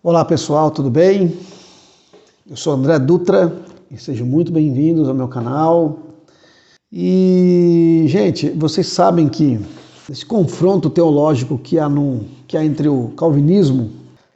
Olá pessoal, tudo bem? Eu sou André Dutra e sejam muito bem-vindos ao meu canal. E, gente, vocês sabem que esse confronto teológico que há entre o calvinismo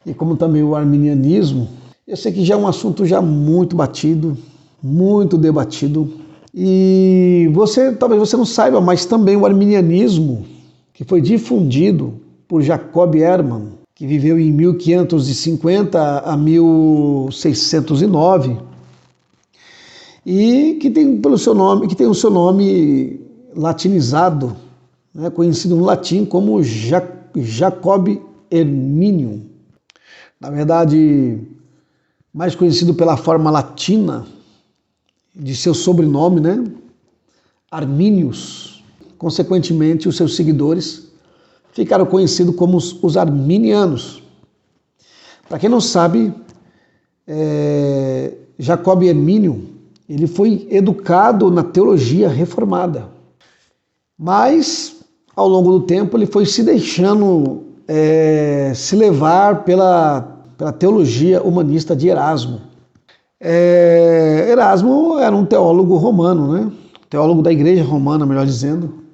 e como também o arminianismo, eu sei que já é um assunto já muito batido, muito debatido. E talvez você não saiba, mas também o arminianismo, que foi difundido por Jacob Ehrman, que viveu em 1550 a 1609, e que tem o seu nome latinizado, né, conhecido no latim como Jacob Herminium. Na verdade, mais conhecido pela forma latina de seu sobrenome, né, Arminius. Consequentemente, os seus seguidores ficaram conhecidos como os arminianos. Para quem não sabe, Jacob Hermínio, ele foi educado na teologia reformada, mas ao longo do tempo ele foi se deixando se levar pela teologia humanista de Erasmo. Erasmo era um teólogo romano, né? Teólogo da igreja romana, melhor dizendo,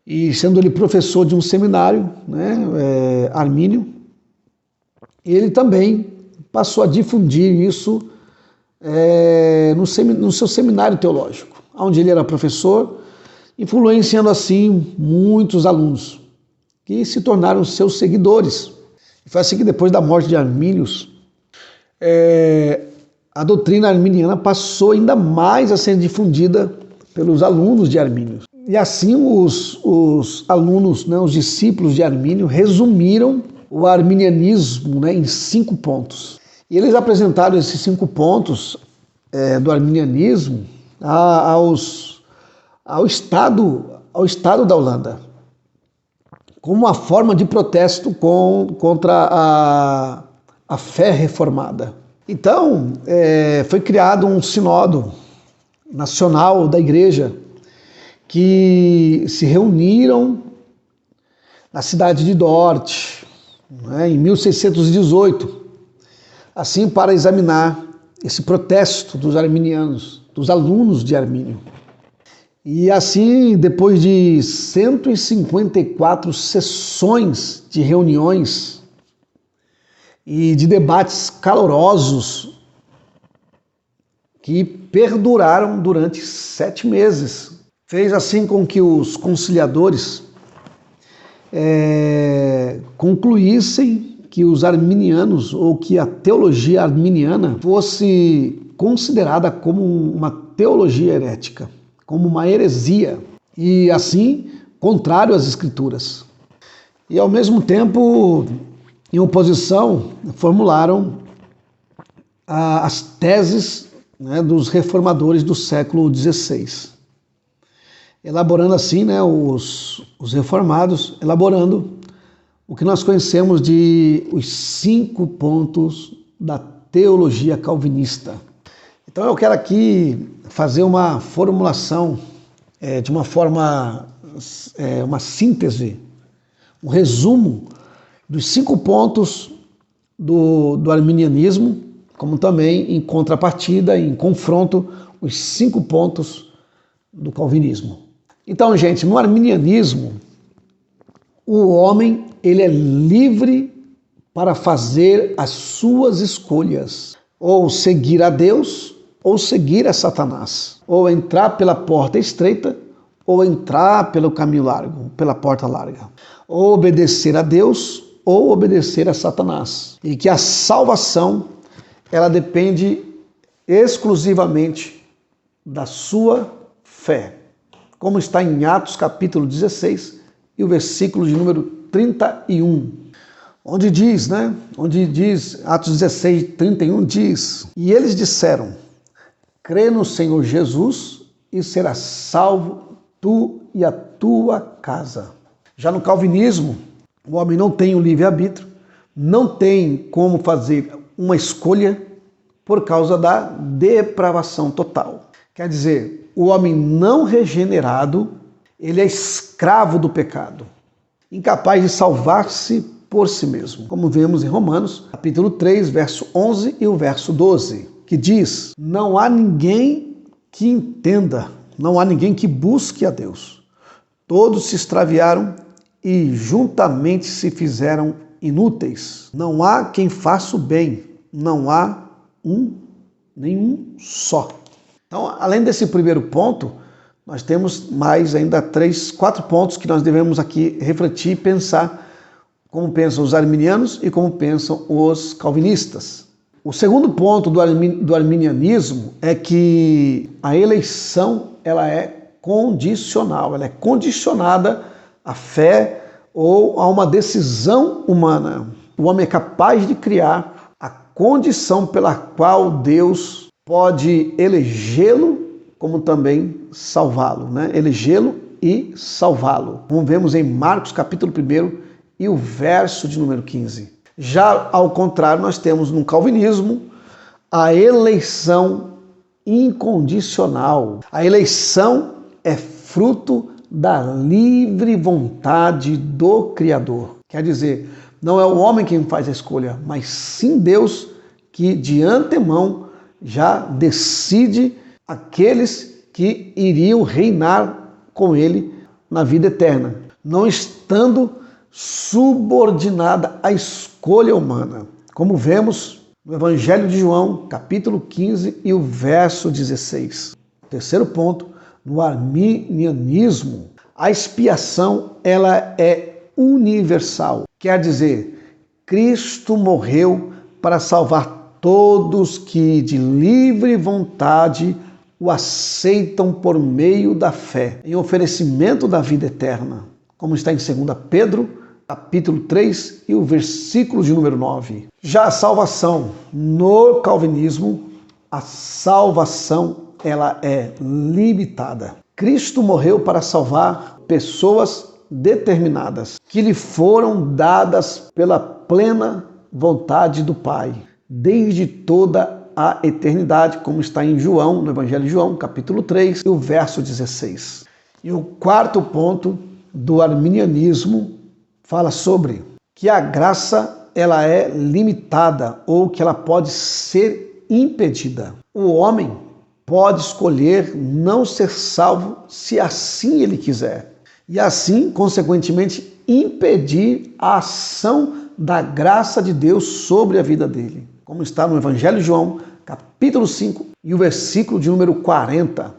e sendo ele professor de um seminário, né, armínio, ele também passou a difundir isso no seu seminário teológico, onde ele era professor, influenciando assim muitos alunos, que se tornaram seus seguidores. E foi assim que depois da morte de Arminius, a doutrina arminiana passou ainda mais a ser difundida pelos alunos de Armínio. E assim os alunos, né, os discípulos de Armínio, resumiram o arminianismo, né, em 5 pontos. E eles apresentaram esses 5 pontos do arminianismo ao Estado da Holanda, como uma forma de protesto contra a fé reformada. Então, foi criado um sinódo nacional da igreja, que se reuniram na cidade de Dort, né, em 1618, assim para examinar esse protesto dos arminianos, dos alunos de Armínio. E assim, depois de 154 sessões de reuniões e de debates calorosos que perduraram durante 7 meses, fez assim com que os conciliadores concluíssem que os arminianos, ou que a teologia arminiana fosse considerada como uma teologia herética, como uma heresia, e assim, contrário às escrituras. E ao mesmo tempo, em oposição, formularam as teses, né, dos reformadores do século XVI. Elaborando assim, né, os reformados, elaborando o que nós conhecemos de os 5 pontos da teologia calvinista. Então eu quero aqui fazer uma formulação, de uma forma, uma síntese, um resumo dos 5 pontos do arminianismo, como também em contrapartida, em confronto, os 5 pontos do calvinismo. Então, gente, no arminianismo, o homem ele é livre para fazer as suas escolhas, ou seguir a Deus, ou seguir a Satanás, ou entrar pela porta estreita, ou entrar pelo caminho largo, pela porta larga, ou obedecer a Deus, ou obedecer a Satanás. E que a salvação, ela depende exclusivamente da sua fé, como está em Atos capítulo 16 e o versículo de número 31, onde diz, Atos 16, 31 diz: e eles disseram, crê no Senhor Jesus e serás salvo tu e a tua casa. Já no calvinismo, o homem não tem o livre-arbítrio, não tem como fazer uma escolha por causa da depravação total. Quer dizer, o homem não regenerado, ele é escravo do pecado, incapaz de salvar-se por si mesmo, como vemos em Romanos, capítulo 3, verso 11 e o verso 12, que diz: não há ninguém que entenda, não há ninguém que busque a Deus. Todos se extraviaram e juntamente se fizeram inúteis. Não há quem faça o bem, não há nenhum só. Então, além desse primeiro ponto, nós temos mais ainda 4 pontos que nós devemos aqui refletir e pensar como pensam os arminianos e como pensam os calvinistas. O segundo ponto do arminianismo é que a eleição ela é condicional, ela é condicionada à fé ou a uma decisão humana. O homem é capaz de criar a condição pela qual Deus pode elegê-lo, como também salvá-lo, né? Elegê-lo e salvá-lo. Como vemos em Marcos capítulo 1 e o verso de número 15. Já ao contrário, nós temos no calvinismo a eleição incondicional. A eleição é fruto da livre vontade do Criador. Quer dizer, não é o homem quem faz a escolha, mas sim Deus que de antemão já decide aqueles que iriam reinar com ele na vida eterna, não estando subordinada à escolha humana, como vemos no Evangelho de João, capítulo 15 e o verso 16. Terceiro ponto, no arminianismo, a expiação ela é universal. Quer dizer, Cristo morreu para salvar todos que de livre vontade o aceitam por meio da fé, em oferecimento da vida eterna, como está em 2 Pedro, capítulo 3 e o versículo de número 9. Já a salvação no calvinismo, a salvação ela é limitada. Cristo morreu para salvar pessoas determinadas, que lhe foram dadas pela plena vontade do Pai, desde toda a eternidade, como está em João, no Evangelho de João, capítulo 3 e o verso 16. E o quarto ponto do arminianismo fala sobre que a graça ela é limitada ou que ela pode ser impedida. O homem pode escolher não ser salvo se assim ele quiser. E assim, consequentemente, impedir a ação da graça de Deus sobre a vida dele. Como está no Evangelho de João, capítulo 5 e o versículo de número 40.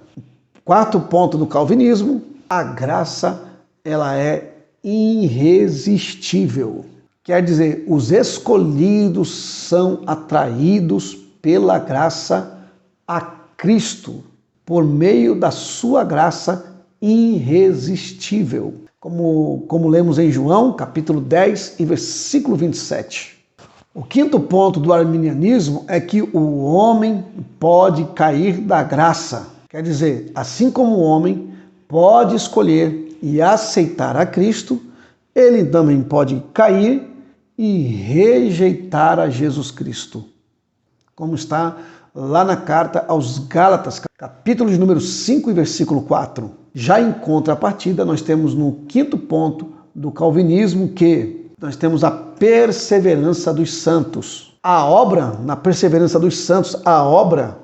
Quarto ponto do calvinismo, a graça ela é irresistível. Quer dizer, os escolhidos são atraídos pela graça a Cristo, por meio da sua graça irresistível. Como lemos em João, capítulo 10 e versículo 27. O quinto ponto do arminianismo é que o homem pode cair da graça. Quer dizer, assim como o homem pode escolher e aceitar a Cristo, ele também pode cair e rejeitar a Jesus Cristo. Como está lá na carta aos Gálatas, capítulo de número 5 e versículo 4. Já em contrapartida, nós temos no quinto ponto do calvinismo que nós temos a perseverança dos santos. A obra, na perseverança dos santos, a obra,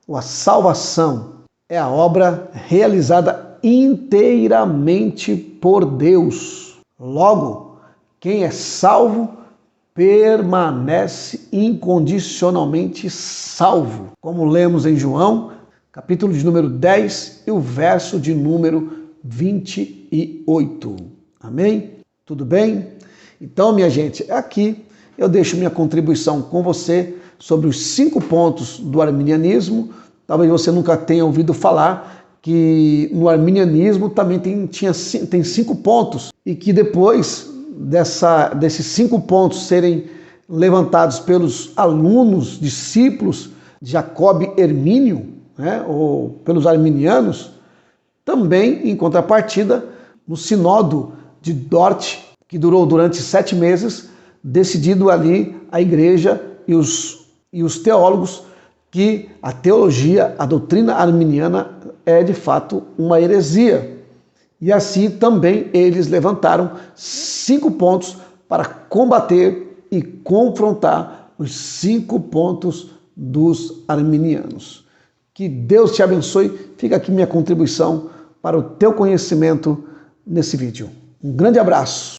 ou a salvação, é a obra realizada inteiramente por Deus. Logo, quem é salvo permanece incondicionalmente salvo. Como lemos em João, capítulo de número 10 e o verso de número 28. Amém? Tudo bem? Então, minha gente, aqui eu deixo minha contribuição com você sobre os 5 pontos do arminianismo. Talvez você nunca tenha ouvido falar que no arminianismo também tem 5 pontos e que depois desses 5 pontos serem levantados pelos alunos, discípulos de Jacob Hermínio, né, ou pelos arminianos, também, em contrapartida, no Sínodo de Dort, que durou durante 7 meses, decidido ali a igreja e os teólogos que a teologia, a doutrina arminiana é de fato uma heresia. E assim também eles levantaram 5 pontos para combater e confrontar os 5 pontos dos arminianos. Que Deus te abençoe. Fica aqui minha contribuição para o teu conhecimento nesse vídeo. Um grande abraço.